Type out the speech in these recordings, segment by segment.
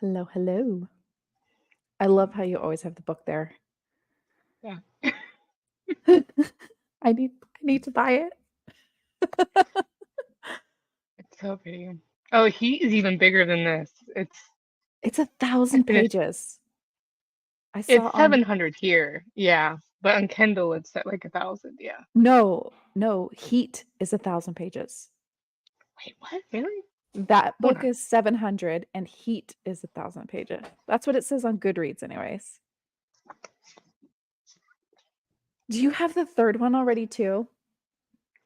Hello, hello. I love how you always have the book there. Yeah, I need to buy it. it's so pretty. Oh, he is even bigger than this. It's a I thousand finished. pages. I saw It's on 700 here. Yeah, but on Kindle it's at like 1,000. Yeah. no, Heat is 1,000 pages. Wait, what? Really? That Hold book on. is 700 and Heat is 1,000 pages. That's what it says on Goodreads, anyways. Do you have the third one already too?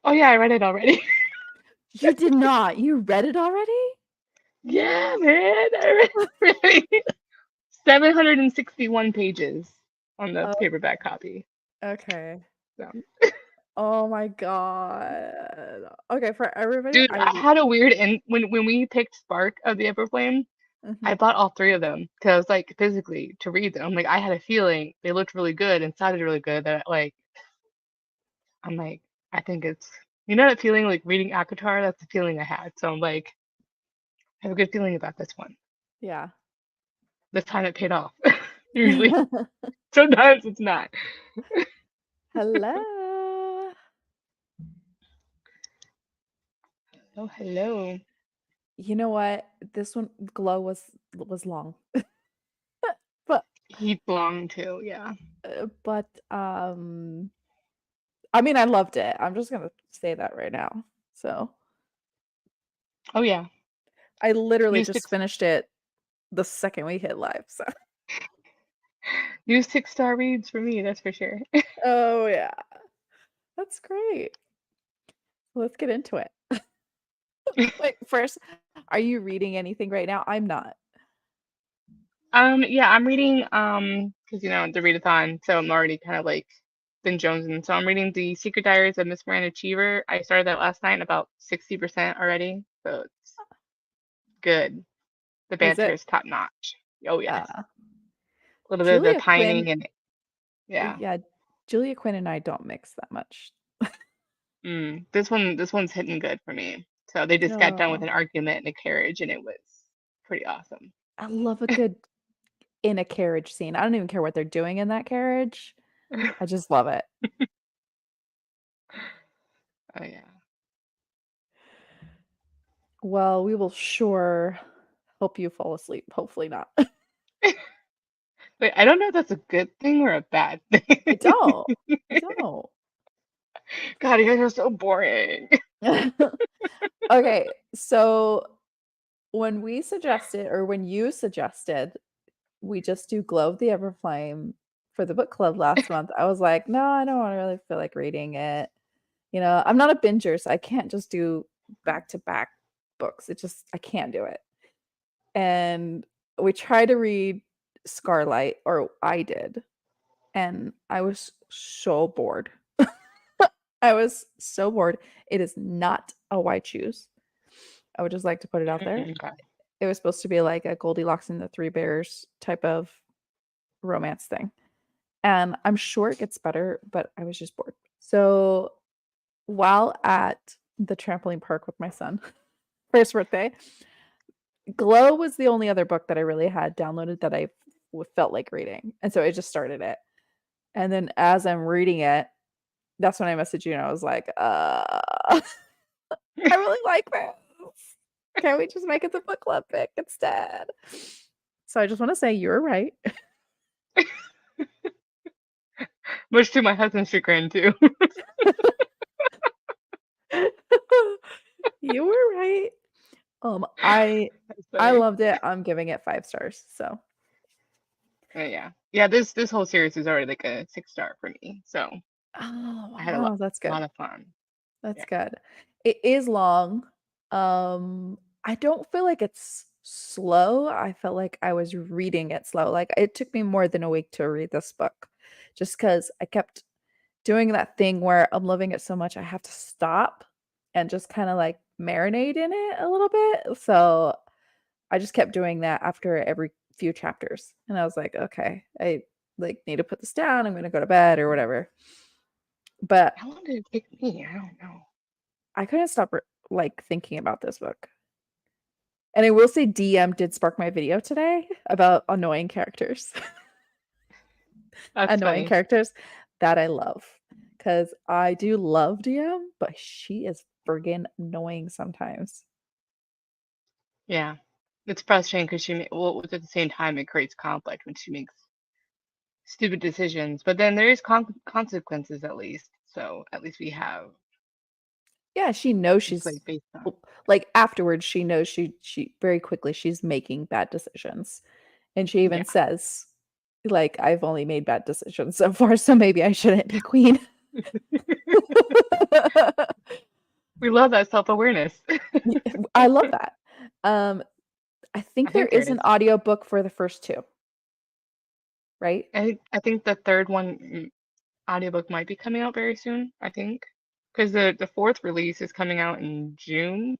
Oh yeah, I read it already. You did not. You read it already? Yeah, man, I read it already. 761 pages on the Oh, paperback copy. okay. So, Oh my God. Okay, for everybody, dude, I had a weird and when we picked Spark of the Everflame, I Mhm. bought all three of them because I was like physically to read them. Like I had a feeling they looked really good and sounded really good that like I'm like I think it's that feeling like reading Akatar. That's the feeling I had. So I'm like I have a good feeling about this one. Yeah. This time it paid off. Usually, sometimes it's not. Hello. Oh hello. You know what? This one Glow was long. But He's long too. Yeah. but I mean I loved it. I'm just gonna say that right now. So Oh yeah. I literally New just six finished it the second we hit live. So new 6-star reads for me. That's for sure. oh yeah. That's great. Let's get into it. Wait, first, are you reading anything right now? I'm not. Yeah, I'm reading because the readathon, so I'm already kind of like been jonesing. So I'm reading The Secret Diaries of Miss Miranda Cheever. I started that last night, about 60% already, so it's good. The Is banter it? is top notch. Oh yes, Uh a little bit of the Julia Quinn, pining and yeah. yeah, Julia Quinn and I don't mix that much. This one's hitting good for me. So they just got done with Oh, an argument in a carriage, and it was pretty awesome. I love a good in a carriage scene. I don't even care what they're doing in that carriage. I just love it. Oh yeah. Well, we will sure help you fall asleep. Hopefully not. Wait, I don't know if that's a good thing or a bad I thing. don't. I don't. God, you guys are so boring. Okay, so when we suggested, or when you suggested, we just do Glow of the Everflame for the book club last month, I was like, no, I don't really feel like reading it. I'm not a binger, so I can't just do back to back books. I can't do it. And we tried to read Scarlight, or I did, and I was so bored. I was so bored. It is not a white shoes. I would just like to put it out there. Okay. It was supposed to be like a Goldilocks and the Three Bears type of romance thing. And I'm sure it gets better, but I was just bored. So while at the trampoline park with my son, first birthday, Glow was the only other book that I really had downloaded that I felt like reading. And so I just started it. And then as I'm reading it, that's when I messaged you and I was like, I really like this. Can we just make it the book club pick instead? So I just want to say you were right. Much to my husband's chagrin too. You were right. I That's I funny. loved it. I'm giving it 5 stars. So, Yeah. Yeah, this whole series is already like a 6-star for me. So oh I had a lot wow, that's lot good. of fun. That's Yeah. good. It is long. I don't feel like it's slow. I felt like I was reading it slow. Like it took me more than a week to read this book just because I kept doing that thing where I'm loving it so much I have to stop and just kind of like marinate in it a little bit. So I just kept doing that after every few chapters. And I was like, okay, I like need to put this down. I'm gonna go to bed or whatever. But How long did it take me? I don't know. I couldn't stop like thinking about this book. And I will say DM did spark my video today about annoying characters. That's Annoying funny. characters that I love. Because I do love DM, but she is friggin' annoying sometimes. Yeah. It's frustrating because well, at the same time, it creates conflict when she makes stupid decisions. But then there is consequences at least. So at least we have Yeah, she knows it's she's like based on. like afterwards she knows she very quickly she's making bad decisions. And she even Yeah. says, like, I've only made bad decisions so far, so maybe I shouldn't be queen. We love that self-awareness. I love that. Um, I I think there think there is an is. audiobook for the first two, right? I think the third one audiobook might be coming out very soon, I think. Because the fourth release is coming out in June,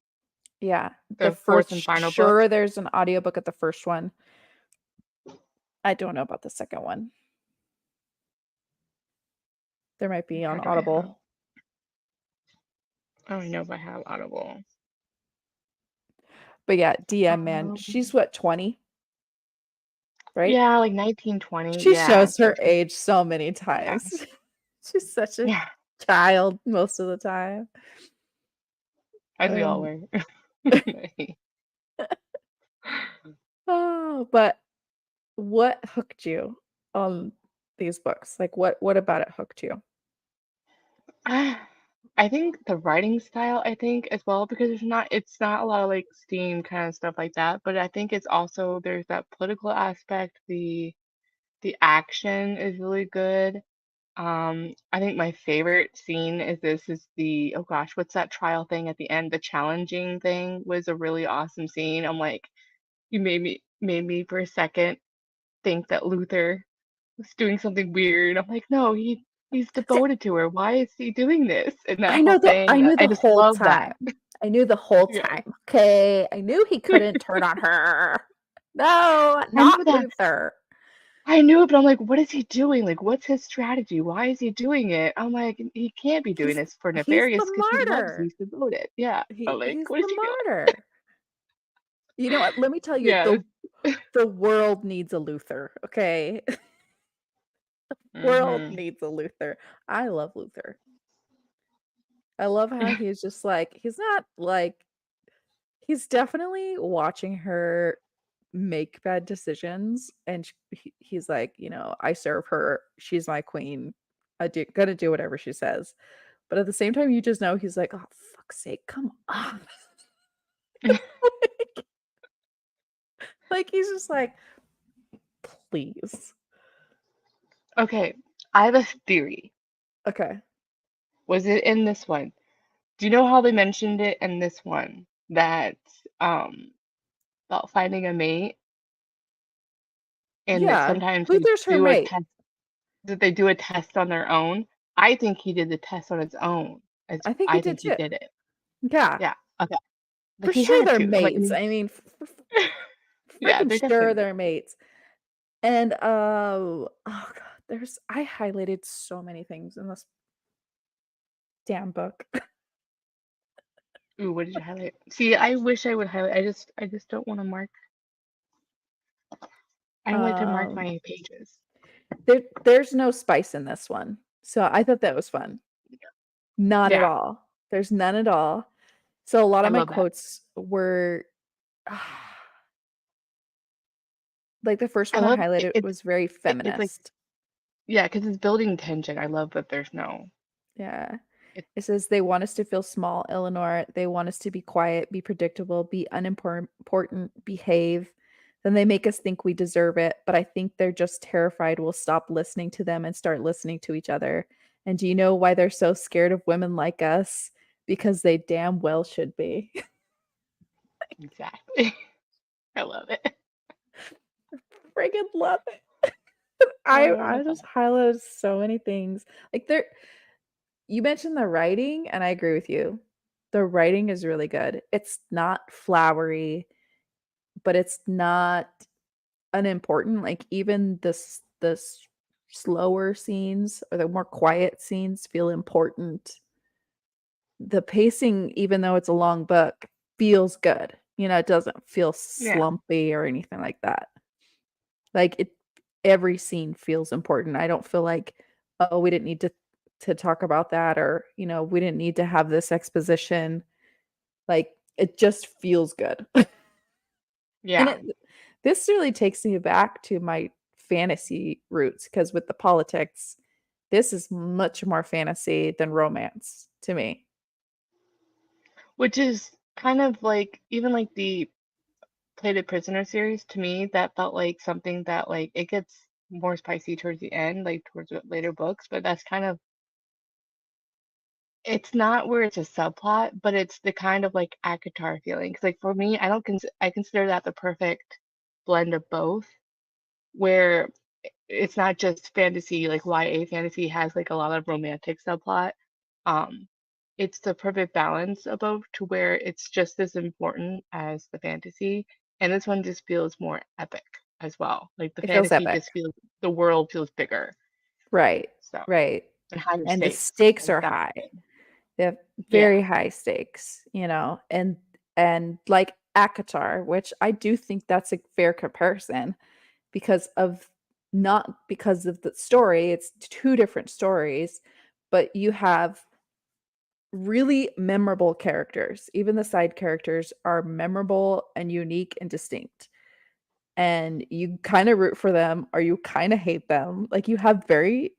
Yeah. The the fourth and first final book. sure there's an audiobook at the first one. I don't know about the second one. There might be on How do I have? Audible. I don't know if I have Audible. But yeah, DM man, Um, she's what, 20, right? yeah, like 1920. She Yeah, shows her age so many yeah, times. She's such a yeah, child most of the time. as we all Um, were. oh, but what hooked you on these books? Like what about it hooked you? I think the writing style, I think as well, because it's not a lot of like steam kind of stuff like that, but I think it's also there's that political aspect, the action is really good. I think my favorite scene is the oh gosh, what's that trial thing at the end? The challenging thing was a really awesome scene. I'm like, you made me for a second think that Luther was doing something weird. I'm like, no, he's See, devoted to her. Why is he doing this? And that I whole know the I thing, knew I the just whole love that. time. I knew the whole Yeah. time. Okay. I knew he couldn't turn on her. No, I not knew that. Luther. I knew it, but I'm like, what is he doing? Like, what's his strategy? Why is he doing it? I'm like, he can't be doing He's this for he's the nefarious because he loves you. martyr. He's devoted. Yeah. I'm like, He's what is the he doing? martyr. You know what? Let me tell you, Yeah. the world needs a Luther, okay? World Hmm. needs a Luther. I love Luther. I love how he's just like he's not like he's definitely watching her make bad decisions, and he's like, I serve her. She's my queen. Gonna do whatever she says. But at the same time, you just know he's like, oh fuck's sake, come on. Like he's just like, please. Okay. I have a theory. Okay. Was it in this one? Do you know how they mentioned it in this one that um about finding a mate and that Yeah. sometimes they Luther's her do a mate. test that they do a test on their own? I think he did the test on his own. As I think he I did think he too. did it. Yeah. Yeah. Okay. But For he sure had they're to. I'm like, mates. I mean, yeah, freaking they sure definitely did. they're mates. And oh god, I highlighted so many things in this damn book. Ooh, what did you highlight? See, I wish I would highlight. I just don't want to mark. I don't like to mark Um my pages. there's no spice in this one. So I thought that was fun. None at Yeah, all. There's none at all. So a lot I of my love that. quotes were like the first I one I love it. highlighted was very It's like feminist. yeah, because it's building tension. I love that there's no. Yeah. It, It says they want us to feel small, Eleanor. They want us to be quiet, be predictable, be unimportant, behave. Then they make us think we deserve it. But I think they're just terrified we'll stop listening to them and start listening to each other. And do you know why they're so scared of women like us? Because they damn well should be. exactly. I love it. Friggin' love it. Oh I my God. just highlighted so many things. Like you mentioned the writing, and I agree with you. The writing is really good. It's not flowery, but it's not unimportant. Like even this slower scenes or the more quiet scenes feel important. The pacing, even though it's a long book, feels good. You know, it doesn't feel Yeah. slumpy or anything like that. Like it every scene feels important. I don't feel like, oh, we didn't need to talk about that or, you know, we didn't need to have this exposition. Like it just feels good. And Yeah. it this really takes me back to my fantasy roots because with the politics, this is much more fantasy than romance to me. Which is kind of like even like the Plated Prisoner series to me, that felt like something that like it gets more spicy towards the end, like towards the later books, but that's kind of it's not where it's a subplot, but it's the kind of like ACOTAR feeling. 'Cause like for me, I consider that the perfect blend of both, where it's not just fantasy, like YA fantasy has like a lot of romantic subplot. Um, it's the perfect balance of both to where it's just as important as the fantasy, and this one just feels more epic as well. Like the It feels fantasy epic. just feels the world feels bigger, Right. so Right. and higher And the stakes, stakes and are that's high. the thing. They have Yeah, very high stakes, you know, and like ACOTAR, which I do think that's a fair comparison because of not because of the story, it's two different stories, but you have really memorable characters. Even the side characters are memorable and unique and distinct. And you kind of root for them or you kind of hate them. Like you have very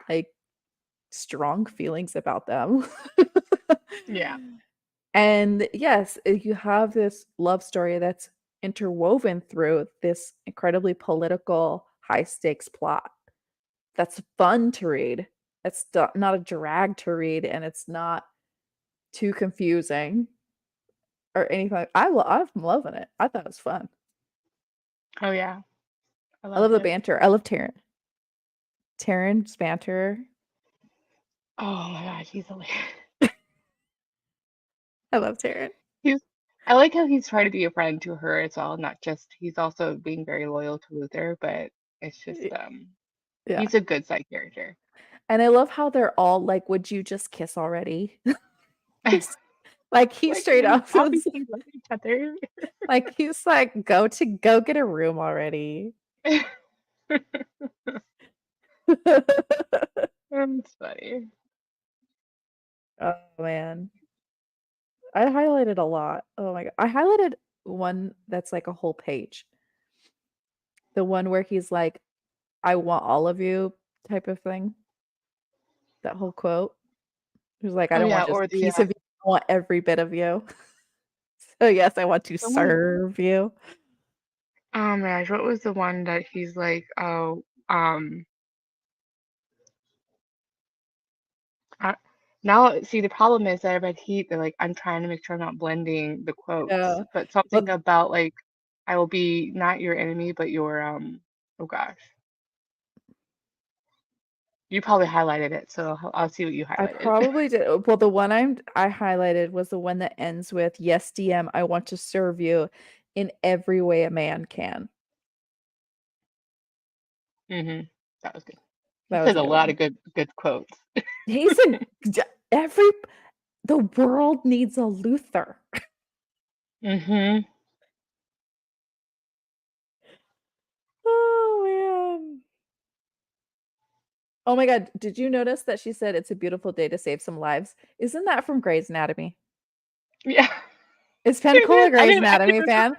like strong feelings about them. yeah. And yes, you have this love story that's interwoven through this incredibly political, high stakes plot. That's fun to read. It's not a drag to read, and it's not too confusing or anything. I'm loving it. I thought it was fun. Oh yeah, I I love loved the it. banter. I love Taryn. Taryn's banter. Oh my God, he's hilarious. I love Taryn. He's I like how he's trying to be a friend to her as well, not just he's also being very loyal to Luther, but it's just Yeah. he's a good side character. And I love how they're all like, would you just kiss already? He's like he Like, straight can we up stop was because we love each other? like he's like, go get a room already. It's funny. Oh man. I highlighted a lot. Oh my god. I highlighted one that's like a whole page. The one where he's like, I want all of you type of thing. That whole quote. He was like, I Oh don't yeah, want just or a piece of you. I want every bit of you. So yes, I want to the one serve you. oh my gosh, what was the one that he's like, oh, I, now see the problem is that I read Heat, they're like, I'm trying to make sure I'm not blending the quotes, Yeah. but something But about like I will be not your enemy, but your oh gosh. You probably highlighted it, so I'll see what you I highlighted. probably did. Well, the one I highlighted was the one that ends with, "Yes, DM, I want to serve you in every way a man can." hmm That was good. He That was said a a good lot one. of good quotes. He's a every the world needs a Luther. hmm Oh man. Oh my god, did you notice that she said it's a beautiful day to save some lives? Isn't that from Grey's Anatomy? Yeah. Is Penn It Cole a is. Grey's I didn't Anatomy remember. fan?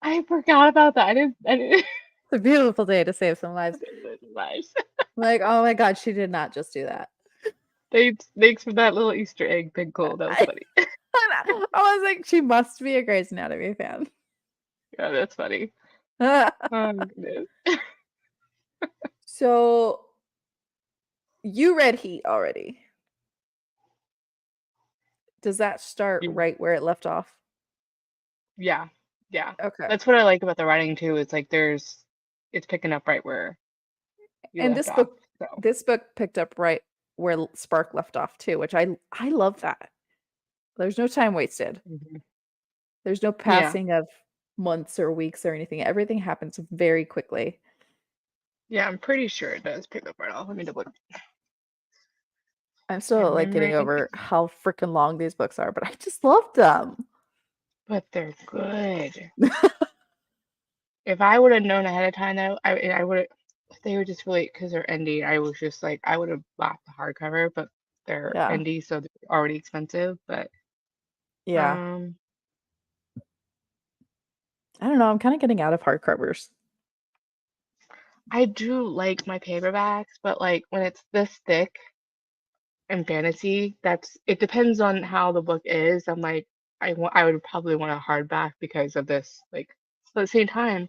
I forgot about that. I didn't It's a beautiful day to save some lives. realize. Like, oh my god, she did not just do that. Thanks for that little Easter egg, Big Cole. That was I, funny. I was like, she must be a Grey's Anatomy fan. Yeah, that's funny. Oh my goodness. So you read Heat already. Does that start You, right where it left off? yeah, yeah. Okay. That's what I like about the writing too. It's like it's picking up right where you And left off. So, this book picked up right where Spark left off too, which I love that. There's no time wasted. mhm. There's no Yeah, passing of months or weeks or anything. Everything happens very quickly. yeah. I'm pretty sure it does pick up right off. Let me double. I'm My still like getting memory. over how freaking long these books are, but I just love them. but they're good. If I would have known ahead of time though, I would have. They were just really because they're indie. I was just like I would have bought the hardcover, but they're Yeah. indie, so they're already expensive. But Yeah. um, I don't know, I'm kinda getting out of hardcovers. I do like my paperbacks, but like when it's this thick and fantasy, that's it depends on how the book is. I'm like I would probably want a hardback because of this. Like, but at the same time,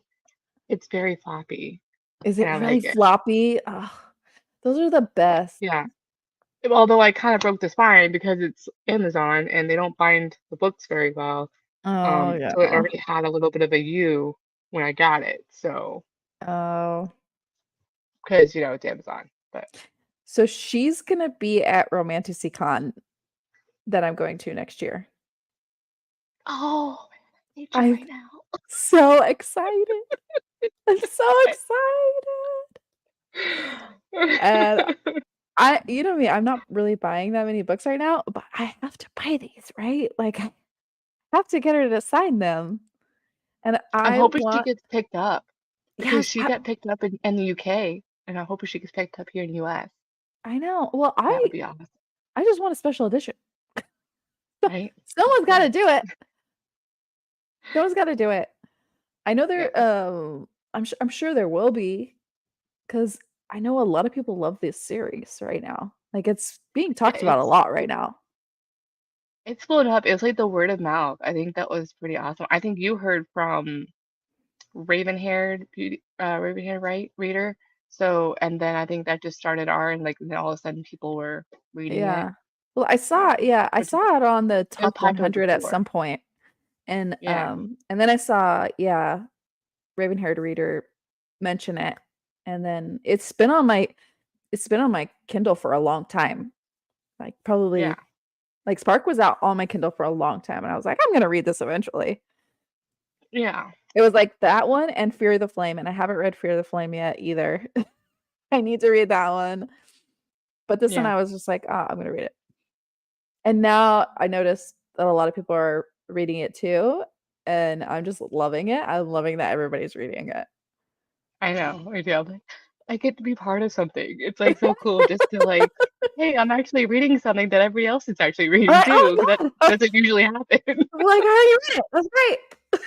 it's very floppy, Is and it I really like it. floppy? Ugh, those are the best. Yeah. Although I kind of broke the spine because it's Amazon and they don't bind the books very well. Oh, yeah. So it already had a little bit of a U when I got it. So Oh. because it's Amazon. But So she's gonna be at Romanticycon that I'm going to next year. oh, I hate you I'm right now. so excited. I'm so excited. And you know me, I'm not really buying that many books right now, but I have to buy these, right? Like I have to get her to sign them. And I'm I hoping she want, gets picked up because yes, she got picked up in the UK, and I'm hoping she gets picked up here in the US. I know. Well, That would be awesome, I just want a special edition. right? Of Someone's got to course. do it. Someone's got to do it. I know there Yeah. I'm sure there will be because I know a lot of people love this series right now. Like it's being Yeah, talked about a lot right now. it's blown up. It was like the word of mouth. I think that was pretty awesome. I think you heard from raven-haired right reader. So, and then I think that just started our, and like then all of a sudden people were reading it. Yeah. Well, yeah, I Which saw it on the it was top popular 100 at before. some point. Yeah, And then I saw, yeah, Raven-haired reader mention it. And then it's been on my Kindle for a long time. Like yeah, probably like Spark was out on my Kindle for a long time and I was like, I'm gonna read this eventually. yeah, It was like that one and Fear the Flame, and I haven't read Fear the Flame yet either. I need to read that one. But this one yeah. I was just like, oh, I'm gonna read it. And now I noticed that a lot of people are reading it too, and I'm just loving it. I'm loving that everybody's reading it. I know. I feel like I get to be part of something. It's like so cool just to like, hey, I'm actually reading something that everybody else is actually I'm reading like, too, because oh that my god. doesn't usually happen. I'm like, how do you read it? That's great.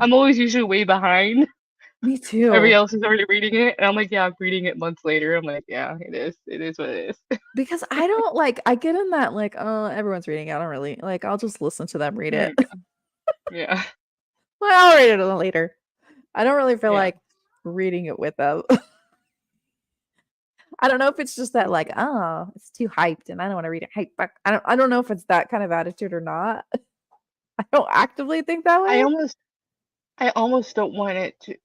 I'm always usually way behind. Me Everybody too. else is already reading it, and I'm like, yeah, I'm reading it months later. I'm like, yeah, it is. It is what it is. Because I don't like I get in that like, oh, everyone's reading it. I don't really like I'll just listen to them read it. Yeah, yeah, Well, I'll read it later. I don't really feel yeah. like reading it with them. I don't know if it's just that Me like, too. oh, it's too hyped and I don't want to read a hype book. I don't know if it's that kind of attitude or not. I don't actively think that I way. almost, I almost don't want it to.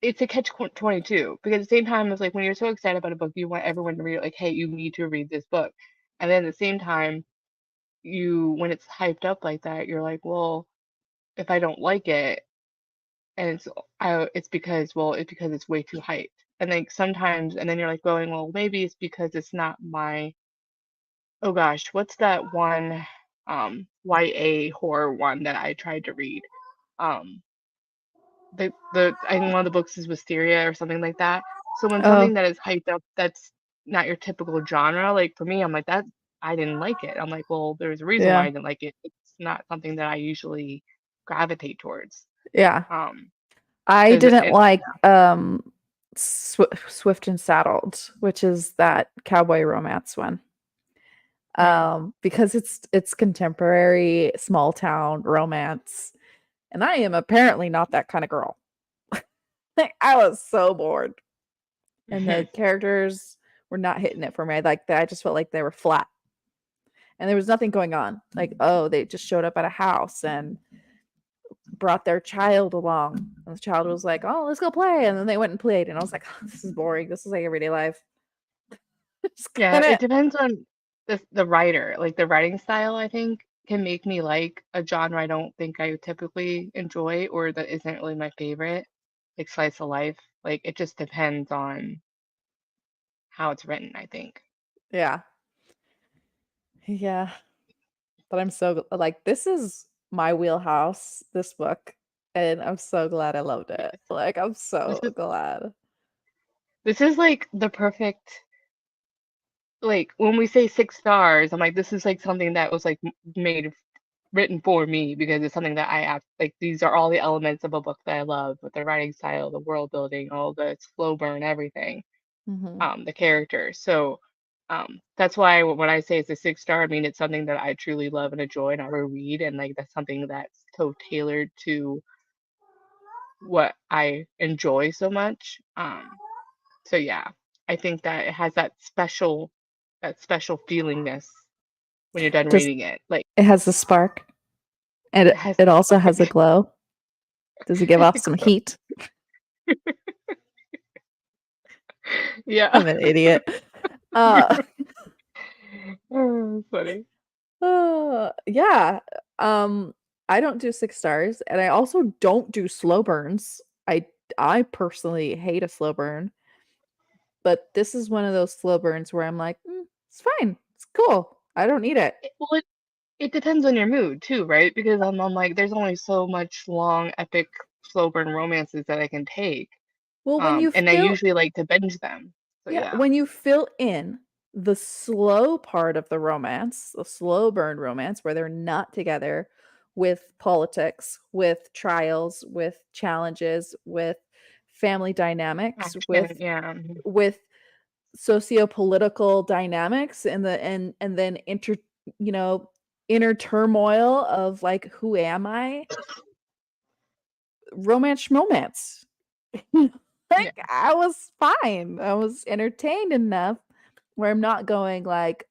It's a catch 22 because at the same time, it's like when you're so excited about a book, you want everyone to read it. Like, hey, you need to read this book, and then at the same time, when it's hyped up like that, you're like, well, if I don't like it, and it's because it's way too hyped. And like sometimes, and then you're like going, well, maybe it's because it's not my. Oh gosh, what's that one YA horror one that I tried to read? Um the I think one of the books is Wisteria or something like that. So when Oh, something that is hyped up that's not your typical genre, like for me, I'm like that I didn't like it. I'm like, well, there's a reason why yeah. I didn't like it. It's not something that I usually gravitate towards. Yeah. Um, I because didn't it like Swift and Saddled, which is that cowboy romance one. mm, Because it's contemporary small town romance, and I am apparently not that kind of girl. I was so bored, and the characters were not hitting it for me. Like I just felt like they were flat, and there was nothing going on. Like, oh, they just showed up at a house and brought their child along, and the child was like, "Oh, let's go play," and then they went and played, and I was like, oh, "This is boring. This is like everyday life." Just yeah, it couldn't. depends on the writer. Like the writing style, I think can make me like a genre I don't think I would typically enjoy or that isn't really my favorite, like slice of life. Like it just depends on how it's written, I think. Yeah, yeah. But I'm so like this is. my wheelhouse, this book, and I'm so glad I loved it. Yes. Like, I'm This so is glad. this is like the perfect, like when we say 6 stars, I'm like this is like something that was like made written for me because it's something that I have, like these are all the elements of a book that I love, with the writing style, the world building, all the slow burn, everything, Mhm. the characters. So that's why when I say it's a 6 star, I mean it's something that I truly love and enjoy and I will read, and like that's something that's so tailored to what I enjoy so much. So yeah, I think that it has that special feelingness when you're done Does reading it. Like it has a spark and it it, has it the also spark. has a glow? Does it give Has off the some glow. heat? Yeah. I'm an idiot. Uh, Oh, funny. yeah. Um, I don't do 6 stars, and I also don't do slow burns. I personally hate a slow burn, but this is one of those slow burns where I'm like, it's fine, it's cool. I don't need it. Well, it depends on your mood too, right? Because I'm like, there's only so much long, epic, slow burn romances that I can take. Well, when you And I feel usually like to binge them. So Yeah, yeah. when you fill in the slow part of the romance, the slow burn romance where they're not together with politics, with trials, with challenges, with family dynamics, Action, yeah. with socio-political dynamics and then you know, inner turmoil of like who am I? Romance. Yeah. Like, I was fine. I was entertained enough where I'm not going like,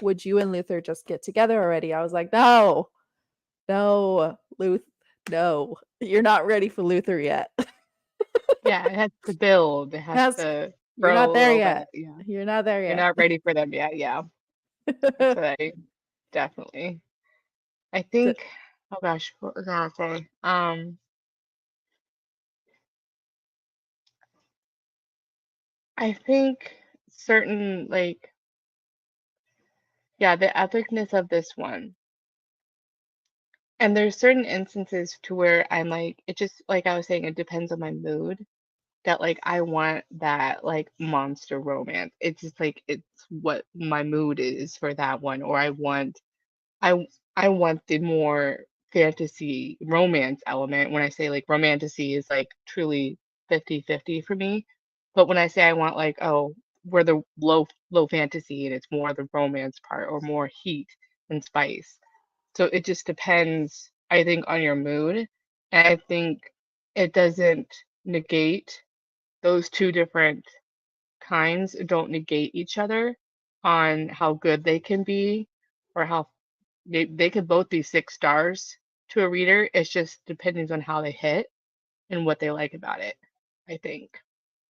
"Would you and Luther just get together already?" I was like, "No. No, Luth no. You're not ready for Luther yet." Yeah, it has to build. It has Has to You're grow not a there little bit. yet. Yeah. You're not there You're yet. not ready for them yet. Yeah. That's what I definitely. I D think, oh gosh, what was I gonna say? I think certain, like, yeah, the epicness of this one. And there's certain instances to where I'm like, it just, like I was saying, it depends on my mood, that like I want that like monster romance. It's just like it's what my mood is for that one, or I want the more fantasy romance element. When I say like romantasy is like truly 50-50 for me. But when I say I want like, oh, we're the low fantasy and it's more the romance part or more heat and spice. So it just depends, I think, on your mood. And I think it doesn't negate those two different kinds don't negate each other on how good they can be, or how they could both be 6 stars to a reader. It's just depending on how they hit and what they like about it, I think,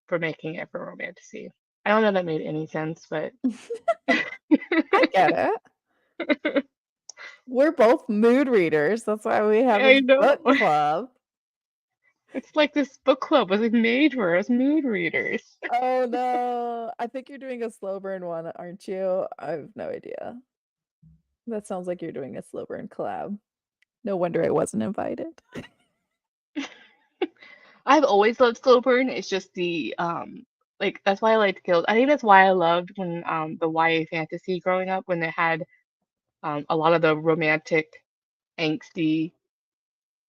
for making it for romantasy. I don't know if that made any sense, but I get it. We're both mood readers. That's why we have I this know. book club. It's like this book club was like made for us mood readers. Oh, no. I think you're doing a slow burn one, aren't you? I have no idea. That sounds like you're doing a slow burn collab. No wonder I wasn't invited. I've always loved slow burn. It's just the like that's why I liked Guild. I think that's why I loved when the YA fantasy growing up, when they had a lot of the romantic angsty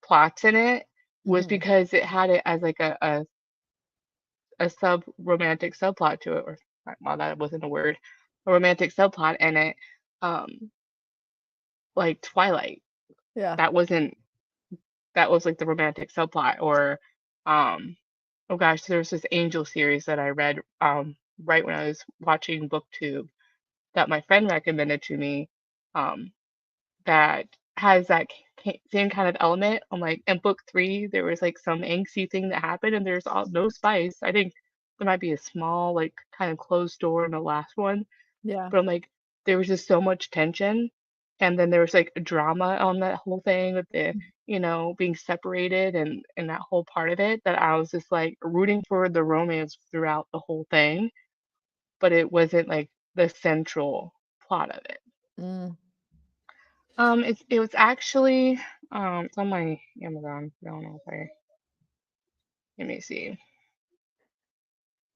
plots in it, was Mhm. because it had it as like a sub romantic subplot to it, or well, that wasn't a word, a romantic subplot in it, um like Twilight. Yeah. That wasn't, that was like the romantic subplot. Or um oh gosh, there was this Angel series that I read right when I was watching BookTube, that my friend recommended to me, um that has that same kind of element. I'm like, in book three, there was like some angsty thing that happened, and there's all no spice. I think there might be a small, like, kind of closed door in the last one, Yeah. but I'm like, there was just so much tension, and then there was like a drama on that whole thing with the, being separated, and that whole part of it, that I was just like rooting for the romance throughout the whole thing, but it wasn't like the central plot of it. Mm. It was actually It's on my Amazon. I don't know if I. Let me see.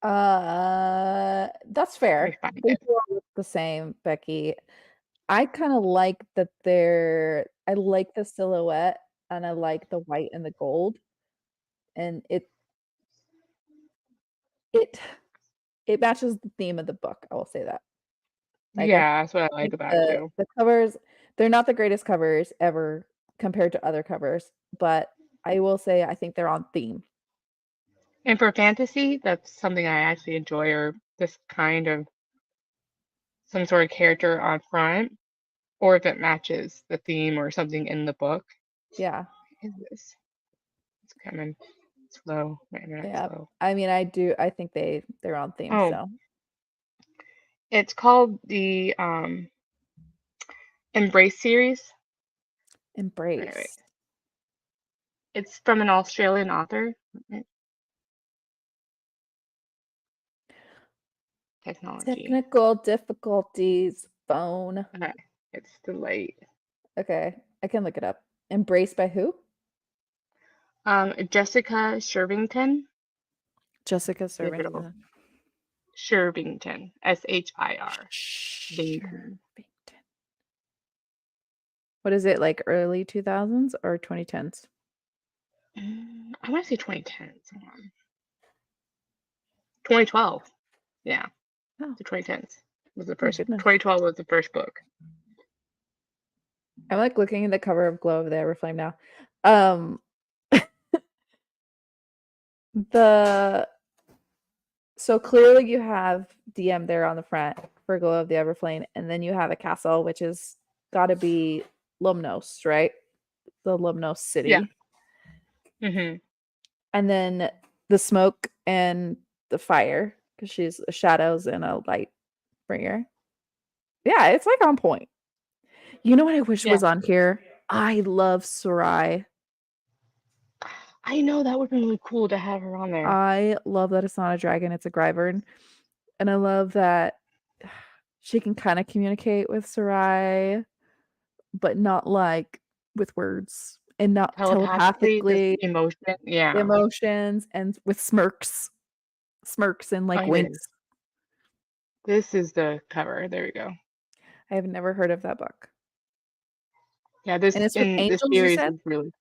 That's Let me fair. find They it. do all look the same, Becky. I kind of like that I like the silhouette and I like the white and the gold and it it matches the theme of the book. I will say that. Like I Yeah, that's what I like think about it too. the covers, they're not the greatest covers ever compared to other covers, but I will say I think they're on theme. And for fantasy, that's something I actually enjoy, or this kind of some sort of character on front, or if it matches the theme or something in the book. Yeah. What is this? It's coming slow. My internet's Yeah. slow. I mean, I think they're on theme, Oh, so it's called the Embrace series. Wait, wait. embrace. It's from an Australian author. Technology. Technical difficulties, phone. Uh, it's the light. Okay, I can look it up. Embraced by who? Jessica Shervington. Jessica Digital. Servington. Shervington. Shir. Shervington. Vington. What is it, like early 2000s or 2010s? I want to say 2010s. Hold on. 2012. Yeah, Oh, the 2010s was the my first. goodness. 2012 was the first book. I'm like looking at the cover of Glow of the Everflame now. Um, the so clearly you have DM there on the front for Glow of the Everflame, and then you have a castle, which is got to be Lumnos, right? The Lumnos Yeah. city, Hmm. and then the smoke and the fire because she's a shadows and a light bringer. Yeah, it's like on point. You know what I wish Yeah. was on here? I love Sarai. I know that would be really cool to have her on there. I love that it's not a dragon, it's a Gryvern. And I love that she can kind of communicate with Sarai, but not like with words and not Telepathically, just telepathically, emotion. Yeah. emotions and with smirks and Oh, like here it is. winks. This is the cover. There we go. I have never heard of that book. Yeah, And this it's with in this angels, you series said? is really.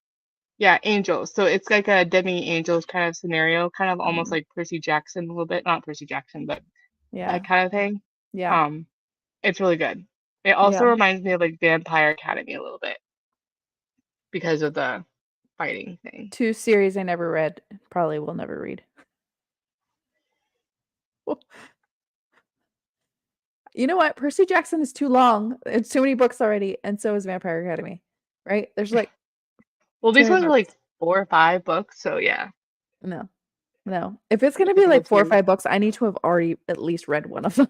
Yeah, angels. So it's like a demi angels kind of scenario, kind of almost Mm, like Percy Jackson a little bit. Not Percy Jackson, but that yeah. kind of thing. Yeah. Um, it's really good. It also Yeah. reminds me of like Vampire Academy a little bit because of the fighting thing. Two series I never read, probably will never read. You know what? Percy Jackson is too long. It's too many books already, and so is Vampire Academy, right? There's like Well, too these many ones are books. like 4 or 5 books, so yeah, No, no. If it's gonna like be a whole like four or series. five books, I need to have already at least read one of them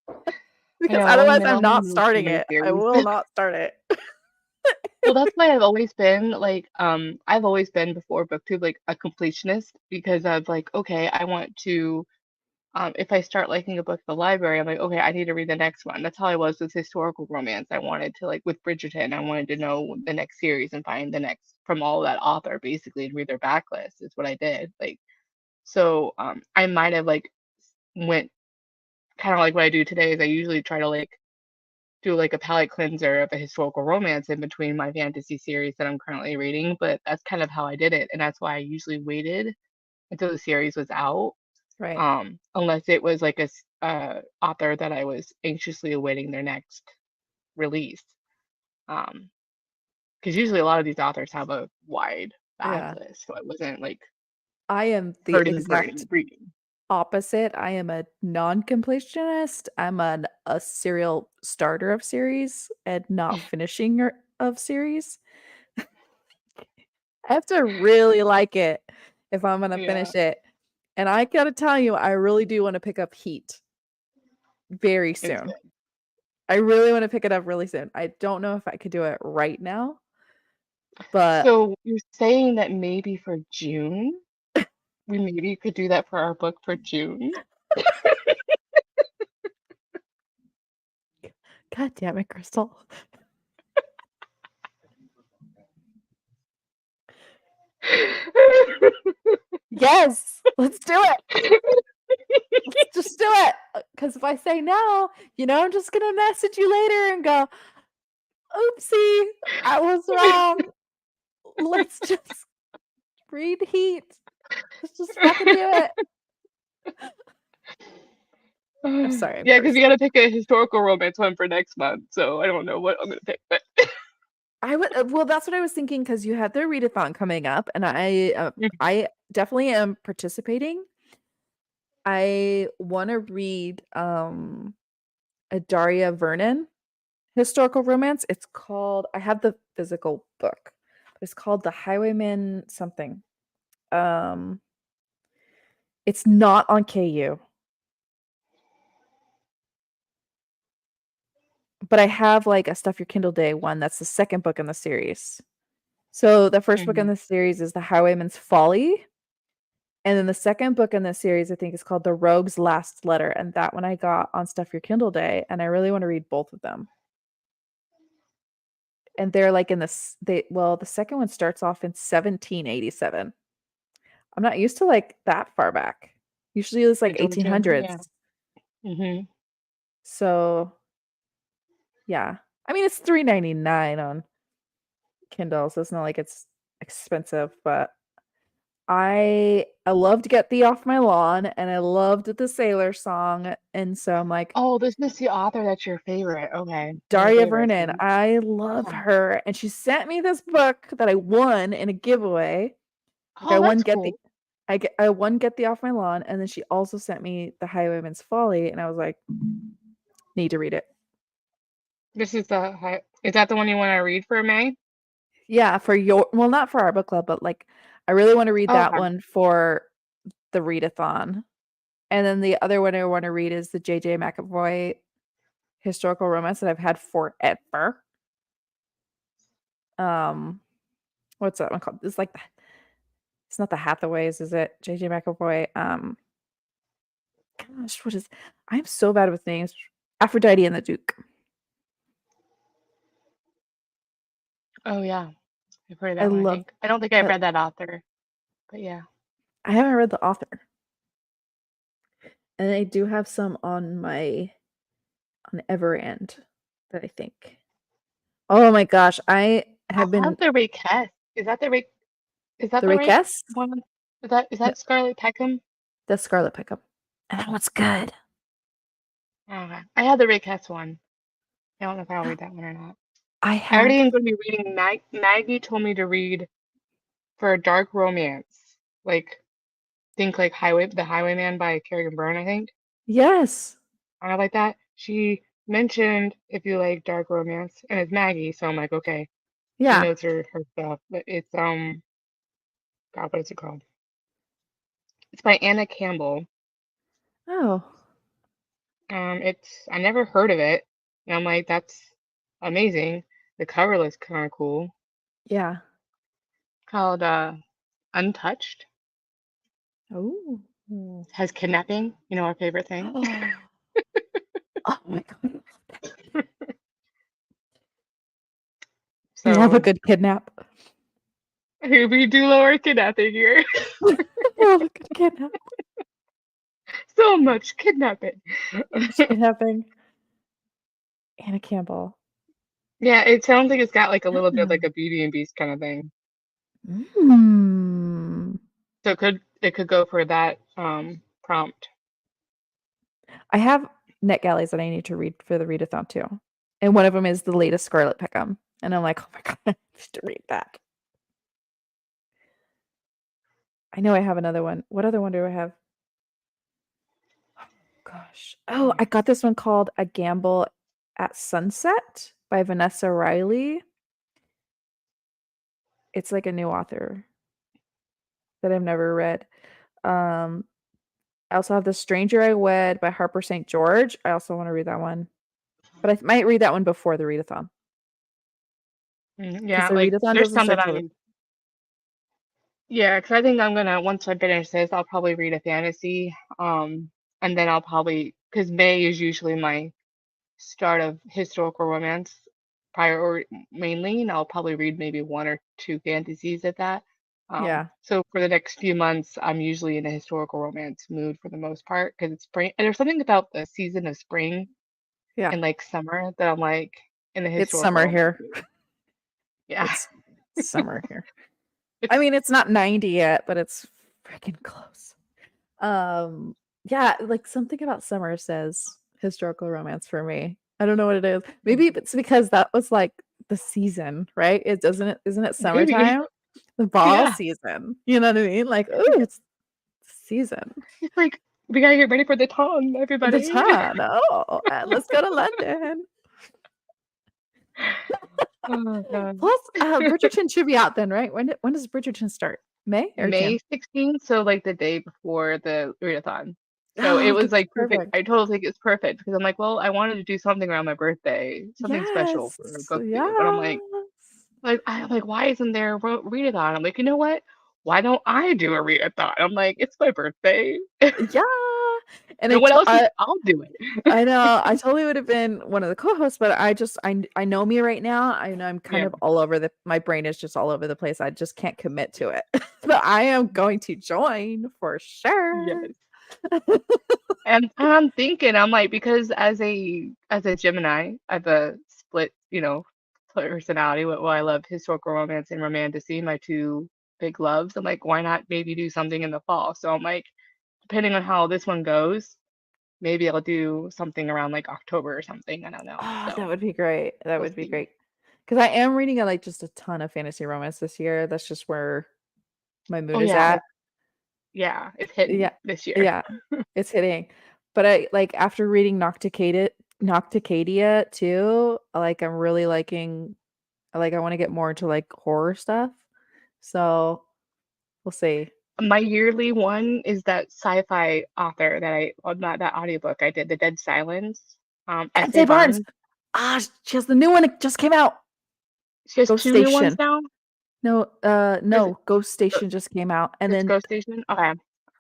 I because know, and otherwise they I'm all not have starting mini it. I series. will not start it. Well, that's why I've always been like, I've always been before BookTube like a completionist because of like, okay, I want to, if I start liking a book at the library, I'm like, okay, I need to read the next one. That's how I was with historical romance. I wanted to like with Bridgerton, I wanted to know the next series and find the next from all that author basically and read their backlist is what I did. Like, so I might have like went kind of like what I do today is I usually try to like do like a palate cleanser of a historical romance in between my fantasy series that I'm currently reading, but that's kind of how I did it, and that's why I usually waited until the series was out, Right. unless it was like author that I was anxiously awaiting their next release, because usually a lot of these authors have a wide Yeah. backlist, so I wasn't like I am the hurting for any exact reading. opposite. I am a non-completionist. I'm a serial starter of series and not finishing of series. I have to really like it if I'm gonna Yeah, finish it. And I gotta tell you, I really do want to pick up Heat very it's soon. good. I really want to pick it up really soon. I don't know if I could do it right now, but So you're saying that maybe for June, we maybe could do that for our book for June? God damn it, Crystal. Yes, let's do it. Let's just do it. Because if I say no, I'm just gonna message you later and go, oopsie, I was wrong. Let's just read Heat. Let's just fucking do it. I'm sorry, I'm Yeah, because you cursing. gotta pick a historical romance one for next month, so I don't know what I'm gonna pick, but I would well, that's what I was thinking because you have the readathon coming up, and I definitely am participating. I want to read a Daria Vernon historical romance. It's called I have the physical book. It's called The Highwayman something. Um it's not on KU, but I have like a Stuff Your Kindle Day one that's the second book in the series. So the first book in Mhm. the series is The Highwayman's Folly. And then the second book in this series, I think, is called The Rogue's Last Letter. And that one I got on Stuff Your Kindle Day. And I really want to read both of them. And they're like in this, the second one starts off in 1787. I'm not used to like that far back. Usually it's The like Georgia, 1800s. yeah. Mhm. So yeah. I mean, it's $3.99 on Kindle. So it's not like it's expensive, but I loved Get Thee Off My Lawn and I loved the Sailor song. And so I'm like, Oh, this is the author that's your favorite. Okay, one of your Daria favorites. Vernon, I love Yeah. her. And she sent me this book that I won in a giveaway. Like I Oh, won that's Get the cool. I won Get Thee Off My Lawn, and then she also sent me The Highwayman's Folly, and I was like, need to read it. This is is that the one you want to read for May? Yeah, for your well, not for our book club, but like I really want to read Oh, that okay. one for the readathon. And then the other one I want to read is the JJ McAvoy historical romance that I've had forever. Um, what's that one called? It's not the Hathaways, is it? JJ McAvoy. Gosh, what is I'm so bad with names. Aphrodite and the Duke. Oh, yeah. I've heard of I that one, I love think. I don't think I've I, read that author, but yeah. I haven't read the author. And I do have some on my on Everend that I think. Oh my gosh, I I have have been the Rakes. Is that the the right Rakes? one? Is No, that Scarlet Peckham? the Scarlet Pickup. And that one's good. Okay. I have the Rakes one. I don't know if I'll read that one or not. I I already have am going to be reading Maggie told me to read for a dark romance. Like think like The Highwayman by Kerrigan Byrne, I think. yes. I like that. She mentioned if you like dark romance, and it's Maggie, so I'm like, okay, she Yeah. knows her stuff. But it's God, what is it called? It's by Anna Campbell. Oh, It's I never heard of it, and I'm like, that's amazing. The cover looks kind of cool. yeah. Called Untouched. Oh. Has kidnapping, our favorite thing. Oh, oh my god. Love a So good kidnap. we do lower kidnapping here. Love a good kidnap. So much kidnapping. Much kidnapping. Anna Campbell. Yeah, it sounds like it's got like a little bit of like Oh. a Beauty and Beast kind of thing. Mm. So it could go for that prompt. I have NetGalleys that I need to read for the readathon too. And one of them is the latest Scarlet Peckham. And I'm like, oh my god, I need to read that. I know I have another one. What other one do I have? Gosh. Oh, Hmm. I got this one called A Gamble at Sunset by Vanessa Riley. It's like a new author that I've never read. Um, I also have The Stranger I Wed by Harper St. George. I also want to read that one. But I might read that one before the readathon because Yeah, the like readathon there's doesn't some that start till I'm yeah, because I think I'm gonna once I finish this, I'll probably read a fantasy. And then I'll probably because May is usually my start of historical romance prior or mainly, and I'll probably read maybe one or two fantasies at that. Yeah. So for the next few months, I'm usually in a historical romance mood for the most part because it's spring. And there's something about the season of spring Yeah. and like summer that I'm like in the It's historical summer romance here. mood. Yeah. It's summer here. I It's mean, it's not 90 yet, but it's freaking close. Yeah, like something about summer says historical romance for me. I don't know what it is. Maybe it's because that was like the season, right? It doesn't it isn't it maybe. summertime? The fall Yeah. season. You know what I mean? Like, oh, Yeah. it's season. It's like we gotta get ready for the ton, The everybody. ton. Oh, let's go to London. Oh God. Plus, Bridgerton should be out then, right? When does Bridgerton start? May or May June? 16th, so like the day before the readathon. So it Oh, was that's like perfect. perfect. I totally think it's perfect because I'm like, well, I wanted to do something around my birthday, something special Yes. for a book tube. But I'm Yes. I'm like, why isn't there a readathon? I'm like, you know what? Why don't I do a readathon? I'm like, it's my birthday. Yeah. And No one else is. I'll do it. I know I totally would have been one of the co-hosts, but I know me right now. I know I'm kind Yeah. of all over my brain is just all over the place. I just can't commit to it. But I am going to join for sure. Yes. And I'm thinking, I'm like, because as a Gemini, I have a split, personality. Well, I love historical romance and romantasy, my two big loves. I'm like, why not maybe do something in the fall? So I'm like, depending on how this one goes, maybe I'll do something around like October or something. I don't know. Oh, that So would be great. That we'll would be see. great. Because I am reading like just a ton of fantasy romance this year. That's just where my Oh mood is yeah, at. it's hitting Yeah. this year. Yeah. It's hitting. But I like after reading Nocticadia too, like I'm really liking like I want to get more into like horror stuff. So we'll see. My yearly one is that sci-fi author not that audiobook I did, The Dead Silence, S.A. N.J. Barnes. Barnes. Ah, she has the new one. It just came out. She has Ghost two new ones Station. now? No, Or is it no, Ghost Go Station just came out. And it's then Ghost Station? Okay.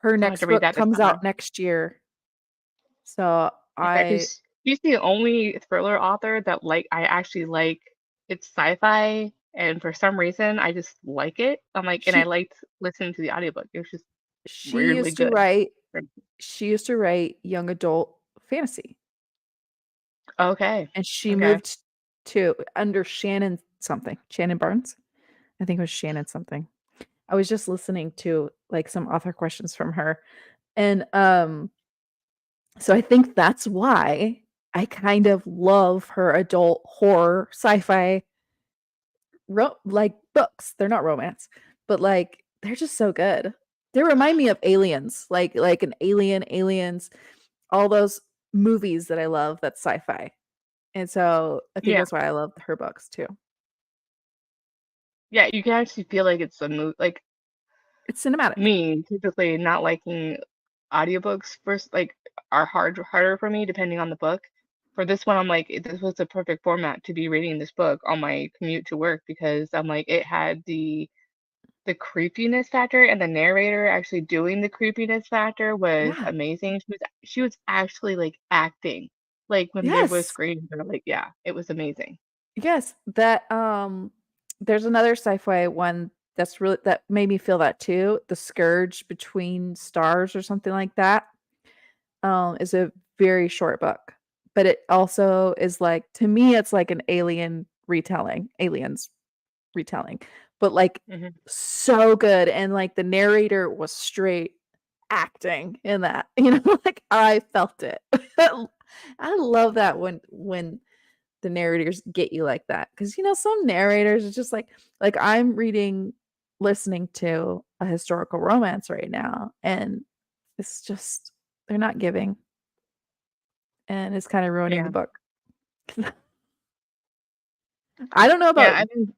her I'll have next to read book that this comes summer. out next year. So Okay, I because she's the only thriller author that I actually like. It's sci-fi, and for some reason I just like it. And I she liked listening to the audiobook. It was just she weirdly used to good. write she used to write young adult fantasy. Okay. And she Okay. moved to under Shannon something. Shannon Barnes? I think it was Shannon something. I was just listening to like some author questions from her. And so I think that's why I kind of love her adult horror sci-fi like books. They're not romance, but like they're just so good. They remind me of aliens, like an alien, aliens, all those movies that I love that's sci-fi. And so I think Yeah. that's why I love her books too. Yeah, you can actually feel like it's a movie. Like It's cinematic. me, typically not liking audiobooks first, like are harder for me depending on the book. For this one, I'm like, this was the perfect format to be reading this book on my commute to work because I'm like, it had the creepiness factor and the narrator actually doing the creepiness factor was Yeah. amazing. She was actually like acting. Like when there was Yes. screams, or like, yeah, it was amazing. Yes. That there's another sci-fi one that's really that made me feel that too. The Scourge Between Stars or something like that. Is a very short book. But it also is like to me it's like an aliens retelling. But like Hmm. so good and like the narrator was straight acting in that. Like I felt it. I love that when the narrators get you like that because some narrators are just like I'm listening to a historical romance right now and it's just they're not giving and it's kind of ruining the Yeah. book. I don't know Yeah, about I think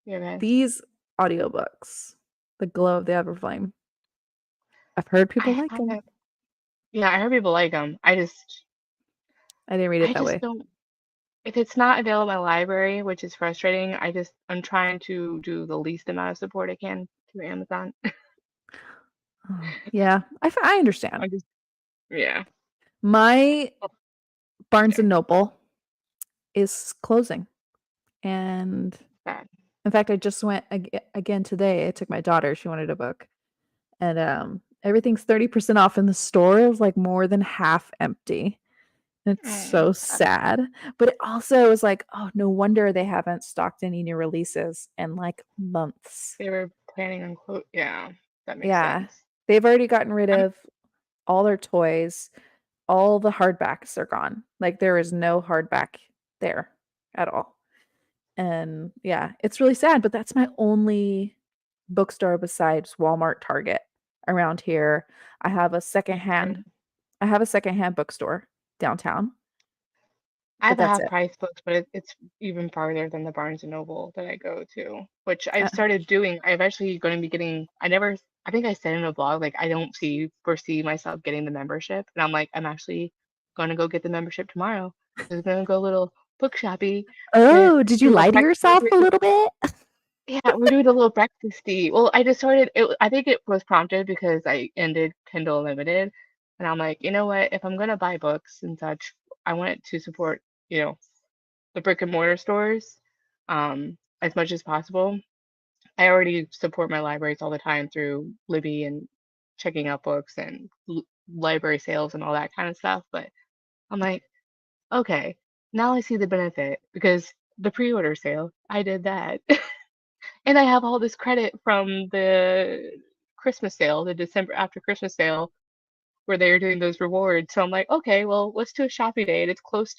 yeah, man. these audiobooks, The Glow of the Everflame. I've heard people I like them. haven't Yeah, I heard people like them. I didn't read it I that just way. don't. If it's not available in my library, which is frustrating, I'm trying to do the least amount of support I can through Amazon. Oh, yeah, I understand. I just Yeah. My Oh, Barnes and sorry. Noble is closing and Bad. In fact, I just went again today. I took my daughter, she wanted a book, and everything's 30% off, and the store is like more than half empty. It's Oh, so sad. But it also is like, oh, no wonder they haven't stocked any new releases in like months. they were planning on yeah, that makes Yeah. sense. They've already gotten rid I'm of all their toys. All the hardbacks are gone. Like there is no hardback there at all. And yeah, it's really sad, but that's my only bookstore besides Walmart, Target around here. I have a secondhand mm, I have a secondhand bookstore downtown, I but have a that's half it. price books, but it's even farther than the Barnes and Noble that I go to, which I've Uh, started doing. I'm actually going to be getting, I think I said in a vlog, like I don't foresee myself getting the membership. And I'm like, I'm actually going to go get the membership tomorrow. I'm going to go a little book shoppy to oh, did you do a lie to breakfast. yourself a little bit? Yeah, we're doing a little breakfasty. Well, I just started I think it was prompted because I ended Kindle Unlimited, and I'm like, you know what? If I'm gonna buy books and such, I want it to support, the brick and mortar stores, as much as possible. I already support my libraries all the time through Libby and checking out books and library sales and all that kind of stuff. But I'm like, okay, now I see the benefit because the pre-order sale, I did that. And I have all this credit from the Christmas sale, the December after Christmas sale, where they are doing those rewards. So I'm like, okay, well, let's do a shopping day. And it's close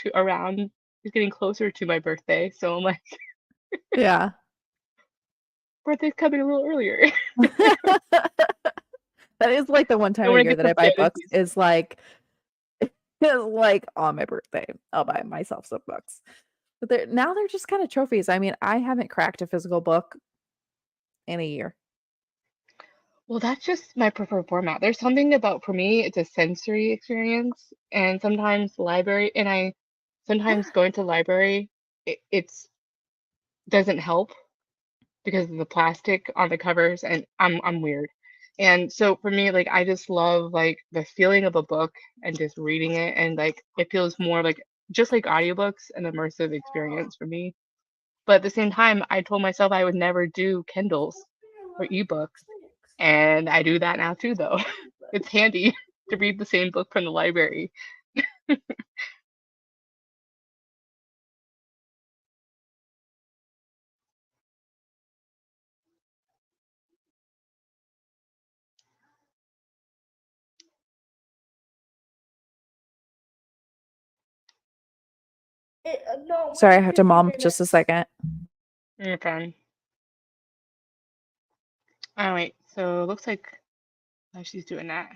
it's getting closer to my birthday. So I'm like, Yeah. birthday's coming a little earlier. That is like the one time I a want to year get that I some buy books fantasies. is like is like on my birthday. I'll buy myself some books. But they're just kind of trophies. I mean, I haven't cracked a physical book in a year. Well, that's just my preferred format. There's something about, for me, it's a sensory experience. And sometimes sometimes going to the library, it's doesn't help because of the plastic on the covers, and I'm weird. And so for me, like I just love like the feeling of a book and just reading it, and like it feels more like just like audiobooks, an immersive experience for me. But at the same time, I told myself I would never do Kindles or ebooks, and I do that now too though. It's handy to read the same book from the library. Sorry, I have to mom just a second. You're fine. Oh wait, so it looks like she's doing that.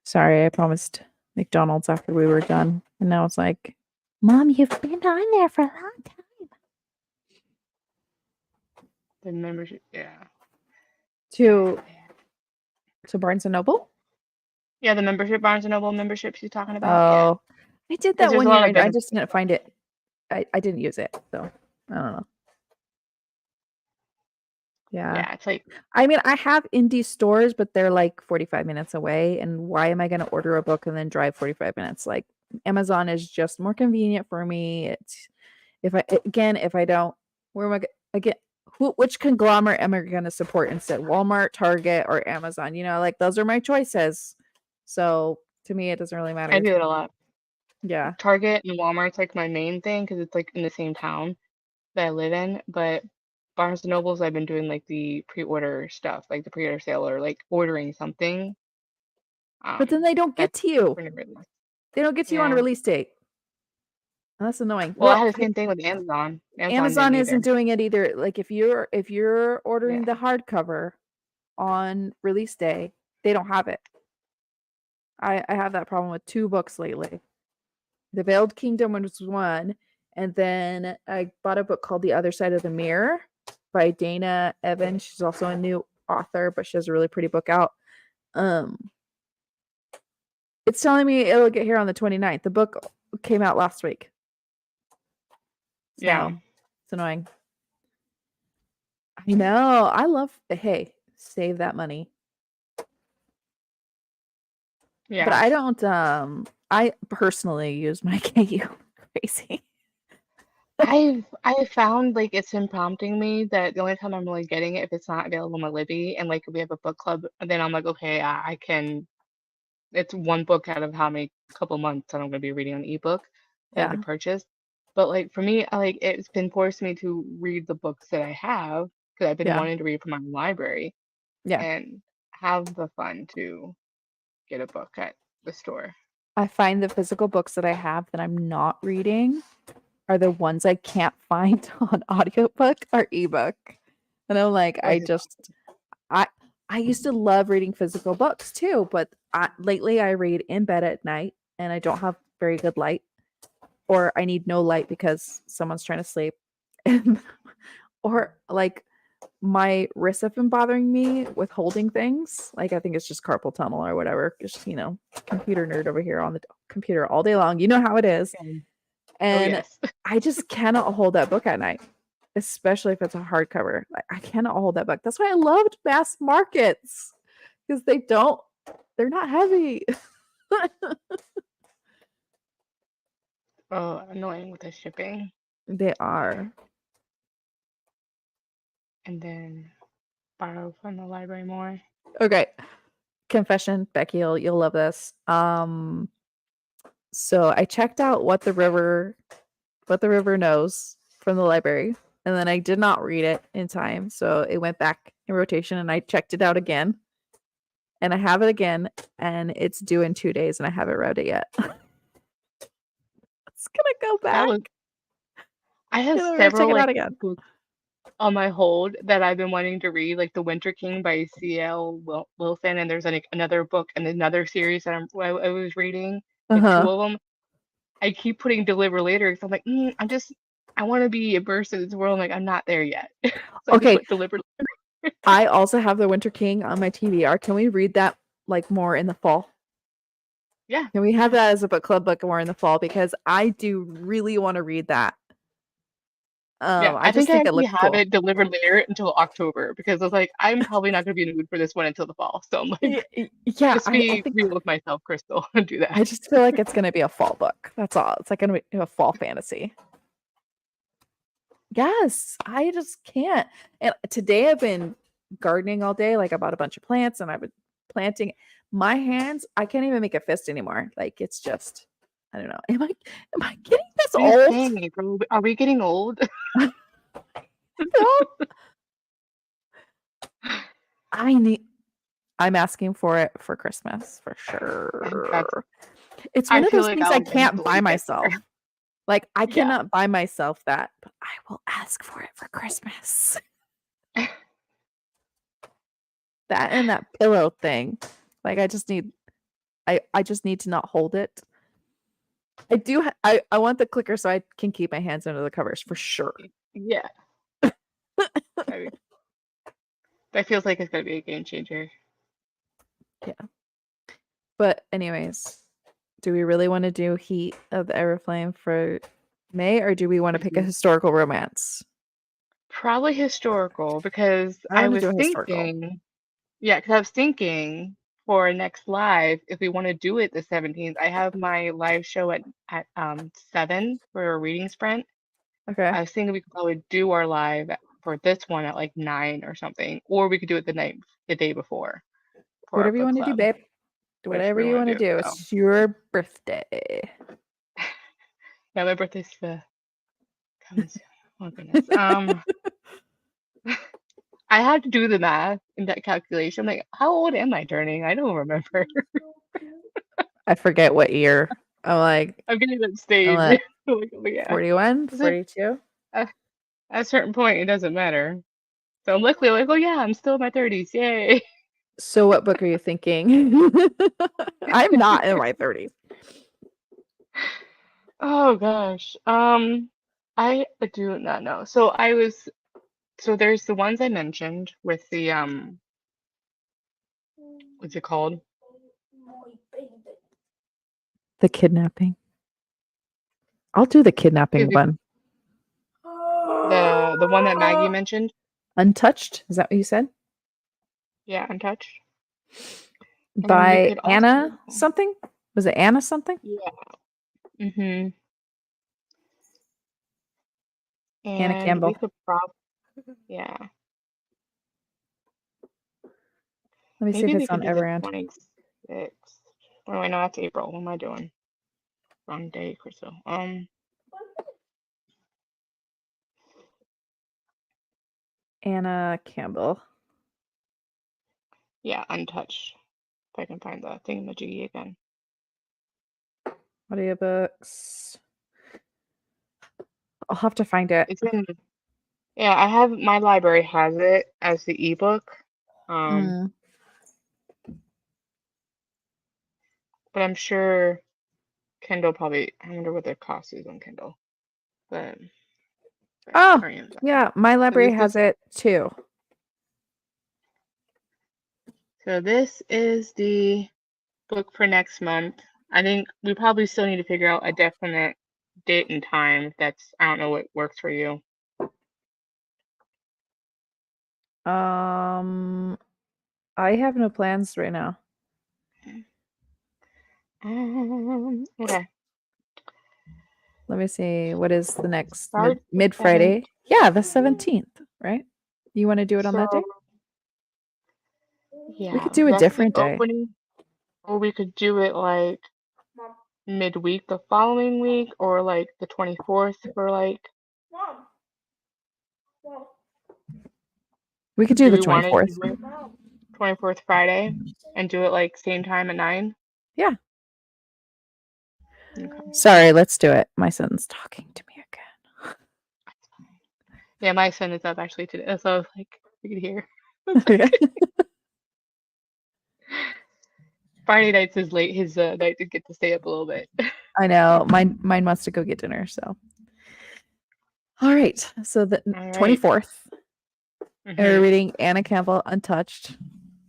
Sorry, I promised McDonald's after we were done. And now it's like, Mom, you've been on there for a long time. The membership, yeah. To Barnes and Noble? Yeah, the membership, Barnes and Noble membership she's talking about. Yeah. Oh, I did Because that there's one a year. lot of I benefits. just didn't find it. I didn't use it, so I don't know. Yeah. Yeah, it's like I mean, I have indie stores, but they're like 45 minutes away. And why am I going to order a book and then drive 45 minutes? Like Amazon is just more convenient for me. It's if I don't, where am I again? Which conglomerate am I going to support instead? Walmart, Target, or Amazon? Like those are my choices. So to me, it doesn't really I matter. do it a lot. Yeah. Target and Walmart's like my main thing because it's like in the same town that I live in. But Barnes and Nobles, I've been doing like the pre-order stuff, like the pre-order sale or like ordering something. But then they don't get That's to you. pretty really. They don't get to you on Yeah. release date. That's annoying. Well, I Well, had the same thing with Amazon. Amazon didn't Amazon either. isn't doing it either. Like if you're ordering Yeah. the hardcover on release day, they don't have it. I have that problem with two books lately. The Veiled Kingdom was one, and then I bought a book called The Other Side of the Mirror by Dana Evans. She's also a new author, but she has a really pretty book out. Um, it's telling me it'll get here on the 29th. The book came out last week. Yeah. So it's annoying. I know. I love hey, save that money. But Yeah. I don't I personally use my KU crazy. I've found like it's been prompting me that the only time I'm really getting it if it's not available on my Libby and like if we have a book club, then I'm like, okay, I can. It's one book out of how many couple months that I'm gonna be reading on ebook that I Yeah. could purchase. But like for me, I like it's been forced me to read the books that I have because I've been Yeah. wanting to read from my library Yeah. and have the fun to get a book at the store. I find the physical books that I have that I'm not reading are the ones I can't find on audiobook or ebook. And I'm like, Like, I I used to love reading physical books too, but lately I read in bed at night and I don't have very good light, or I need no light because someone's trying to sleep. And or like my wrists have been bothering me with holding things. Like I think it's just carpal tunnel or whatever. Just, computer nerd over here on the computer all day long. You know how it is. okay. Oh And yes. I just cannot hold that book at night, especially if it's a hardcover. Like I cannot hold that book. That's why I loved mass markets because they're not heavy. Oh, annoying with the shipping. They are. And then borrow from the library more. Okay. Confession, Becky, you'll love this. So I checked out what the river knows from the library, and then I did not read it in time, so it went back in rotation, and I checked it out again, and I have it again, and it's due in 2 days, and I haven't read it yet. It's gonna go That back, was I have and I'm gonna check several it out like again. books on my hold that I've been wanting to read, like The Winter King by C.L. Wilson, and there's like another book and another series that I was reading, like two Uh-huh. of them. I keep putting deliver later because I'm like, I want to be immersed in this world. I'm like, I'm not there yet, so I just Okay, put deliver. I also have The Winter King on my TBR. Can we read that, like, more in the fall? Yeah, Can we have yeah, that as a book club book more in the fall? Because I do really wanna read that. yeah. I I just think I think it actually looks have cool. it delivered later until October because I was like, I'm probably not gonna be in the mood for this one until the fall. So I'm Y like, y yeah, just I be think real with myself, Crystal, and do that. I just feel like it's gonna be a fall book. That's all. It's like gonna be a fall fantasy. Yes, I just can't. And today I've been gardening all day. Like I bought a bunch of plants and I've been planting. My hands, I can't even make a fist anymore. Like it's just, I don't know. Am I getting this What are you old? saying, April? Are we getting old? No, I need. I'm asking for it for Christmas for That's. sure. It's one I of feel those like things I I'll can't buy eventually get there. myself. Like I Yeah. cannot buy myself that, but I will ask for it for Christmas. That and that pillow thing. Like I just need to not hold it. I want the clicker so I can keep my hands under the covers for sure. Yeah. I mean, that feels like it's gonna be a game changer. Yeah. But anyways, do we really want to do Heat of the Everflame for May, or do we want to pick a Mhm. historical romance? Probably historical because I I want to was do a historical. thinking, yeah, because I was thinking for next live, if we want to do it the 17th, I have my live show at 7 for a reading sprint. Okay. I was thinking we could probably do our live for this one at like 9 or something, or we could do it the day before for our Whatever you book want to do, club, babe. which Whatever we you want want to to do. do. So It's your birthday. yeah, my birthday's coming soon. Oh goodness. I had to do the math in that calculation. Like, how old am I turning? I don't remember. I forget what year. I'm like, I'm getting to that I'm stage. at Like, oh yeah. 41, Is it 42. at a certain point it doesn't matter. So I'm luckily like, oh yeah, I'm still in my 30s. Yay. So what book are you thinking? I'm not in my 30s. Oh gosh. I do not know. So there's the ones I mentioned with the what's it called? The kidnapping. I'll do the kidnapping Excuse me, one. the one that Maggie mentioned. Untouched? Is that what you said? Yeah, Untouched. And then we By could also Anna something? Was it Anna something? yeah. Mm-hmm. Anna And we Campbell. could probably, yeah, Let me see if maybe we it's could on do the Everand. 26th. Oh, wait, no, that's April. What am I doing? Wrong day, Crystal. Anna Campbell. Yeah, Untouched. If I can find the thingamajiggy again. Audiobooks. I'll have to find it. It's in, yeah, I have, my library has it as the ebook. Mm. But I'm sure Kindle probably, I wonder what their cost is on Kindle. But Oh, hurry up. yeah, my So library this has it too. this is the book for next month. I think we probably still need to figure out a definite date and time. I don't know what works for you. I have no plans right now. Okay. Let me see. What is the next Start the mid 7th. Friday? Yeah, the 17th, right? You want to do it on that day? We Yeah, could do a that's the different day. opening. Or we could do it like midweek the following week, or like the 24th for like. We could do Do the we want to 24th. do it 24th Friday and do it like same time at 9? Yeah. Okay. Sorry, let's do it. My son's talking to me again. Yeah, my son is up actually today, so I was like, you can hear. Friday nights is late. His night to get to stay up a little bit. I know. Mine wants to go get dinner, so. All right. So the All right. 24th. Mhm. We're reading Anna Campbell Untouched.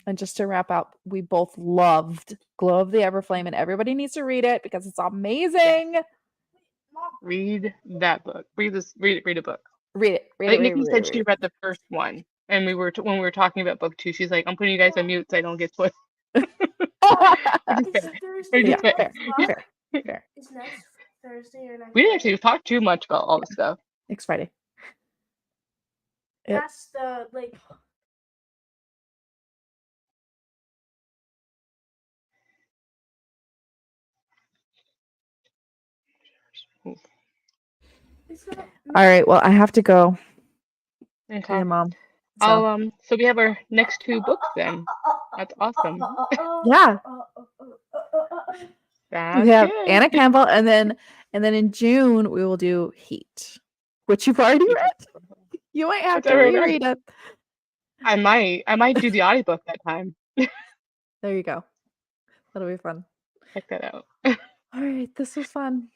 And just to wrap up, we both loved Glow of the Everflame, and everybody needs to read it because it's amazing. Yeah. Read that book. Read a book. Read it. I think Nikki said she read the first one, and when we were talking about book 2, she's like, "I'm putting you guys on mute so I don't get spoiled." Which is fair. Fair. Is next Thursday or next? We didn't actually talk too much about all the stuff. Next Friday. Yep. That's the like. All right. Well, I have to go. Okay. Your mom. So. So we have our next 2 books then. That's awesome. Yeah. That's We have good. Anna Campbell, and then in June we will do Heat, which you've already read. You might have to reread it. I might do the audiobook that time. There you go. That'll be fun. Check that out. All right, this was fun.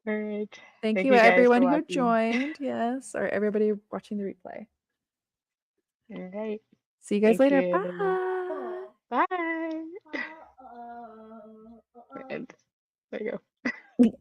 All right. Thank you guys everyone for who watching. joined. Yes, or everybody watching the replay. All right. See you guys later. you. Bye. Bye. And there you go.